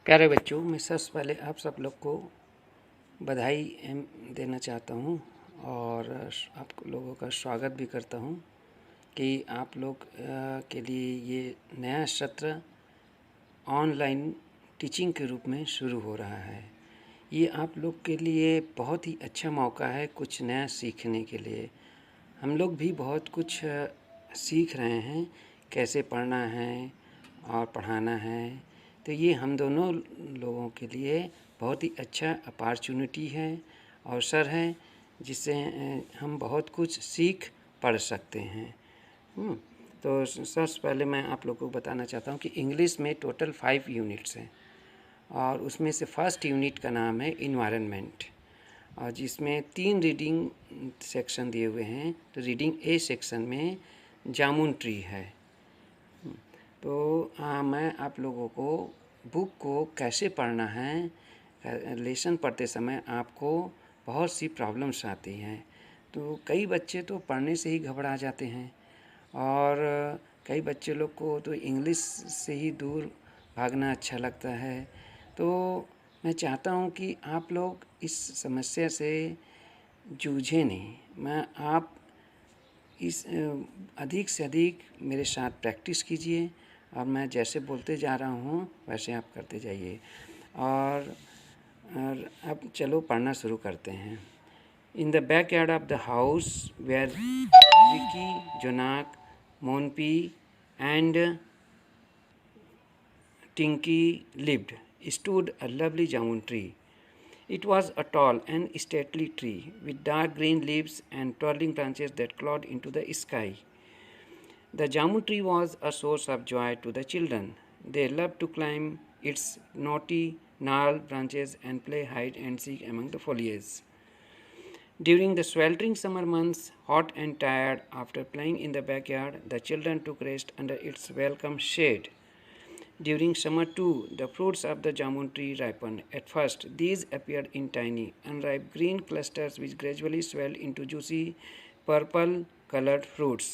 प्यारे बच्चों, मैं सबसे पहले आप सब लोग को बधाई देना चाहता हूँ और आप लोगों का स्वागत भी करता हूँ कि आप लोग के लिए ये नया सत्र ऑनलाइन टीचिंग के रूप में शुरू हो रहा है। ये आप लोग के लिए बहुत ही अच्छा मौका है कुछ नया सीखने के लिए। हम लोग भी बहुत कुछ सीख रहे हैं, कैसे पढ़ना है और पढ़ाना है। तो ये हम दोनों लोगों के लिए बहुत ही अच्छा अपॉर्चुनिटी है, अवसर है, जिससे हम बहुत कुछ सीख पढ़ सकते हैं। तो सबसे पहले मैं आप लोगों को बताना चाहता हूँ कि इंग्लिश में टोटल 5 यूनिट्स हैं और उसमें से फर्स्ट यूनिट का नाम है इन्वायरमेंट, और जिसमें 3 रीडिंग सेक्शन दिए हुए हैं। तो रीडिंग ए सेक्शन में जामुन ट्री है। तो मैं आप लोगों को बुक को कैसे पढ़ना है, लेसन पढ़ते समय आपको बहुत सी प्रॉब्लम्स आती हैं। तो कई बच्चे तो पढ़ने से ही घबरा जाते हैं और कई बच्चे लोग को तो इंग्लिश से ही दूर भागना अच्छा लगता है। तो मैं चाहता हूँ कि आप लोग इस समस्या से जूझें नहीं। आप इस अधिक से अधिक मेरे साथ प्रैक्टिस कीजिए और मैं जैसे बोलते जा रहा हूँ वैसे आप करते जाइए। और अब चलो पढ़ना शुरू करते हैं। In the back yard of the house where Ricky, Jonak, Monpi and Tinki lived stood a lovely jamun tree. It was a tall and stately tree with dark green leaves and twirling branches that clawed into the sky. The jamun tree was a source of joy to the children. They loved to climb its knotty, gnarled branches and play hide and seek among the foliage. During the sweltering summer months, hot and tired after playing in the backyard, the children took rest under its welcome shade. During summer too, the fruits of the jamun tree ripened. At first, these appeared in tiny, unripe green clusters which gradually swelled into juicy, purple-colored fruits.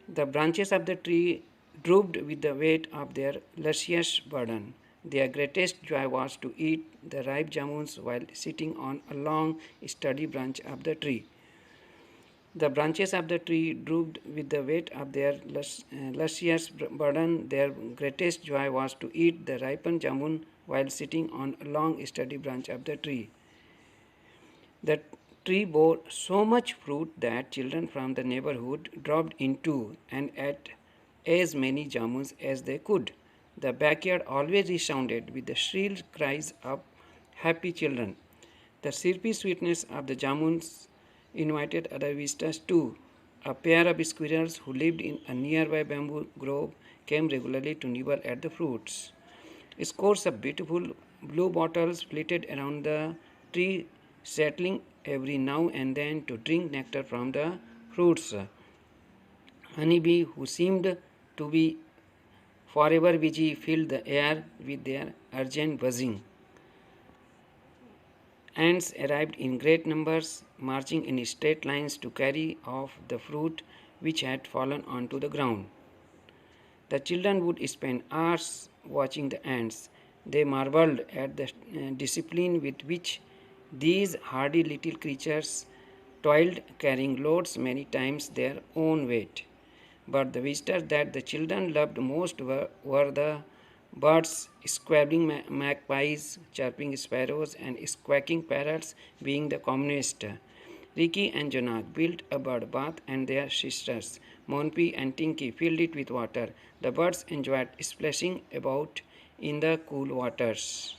The branches of the tree drooped with the weight of their luscious burden. Their greatest joy was to eat the ripe jamuns while sitting on a long, sturdy branch of the tree. The branches of the tree drooped with the weight of their luscious burden. Their greatest joy was to eat the ripened jamun while sitting on a long, sturdy branch of the tree. The tree bore so much fruit that children from the neighborhood dropped into and ate as many jamuns as they could. The backyard always resounded with the shrill cries of happy children. The syrupy sweetness of the jamuns invited other visitors too. A pair of squirrels who lived in a nearby bamboo grove came regularly to nibble at the fruits. Scores of beautiful blue bottles flitted around the tree, settling every now and then to drink nectar from the fruits. Honeybee, who seemed to be forever busy, filled the air with their urgent buzzing. Ants arrived in great numbers, marching in straight lines to carry off the fruit which had fallen onto the ground. The children would spend hours watching the ants. They marveled at the discipline with which these hardy little creatures toiled, carrying loads many times their own weight. But the visitors that the children loved most were the birds, squabbling magpies, chirping sparrows, and squawking parrots being the commonest. Ricky and Jonak built a bird bath and their sisters, Monpy and Tinky, filled it with water. The birds enjoyed splashing about in the cool waters.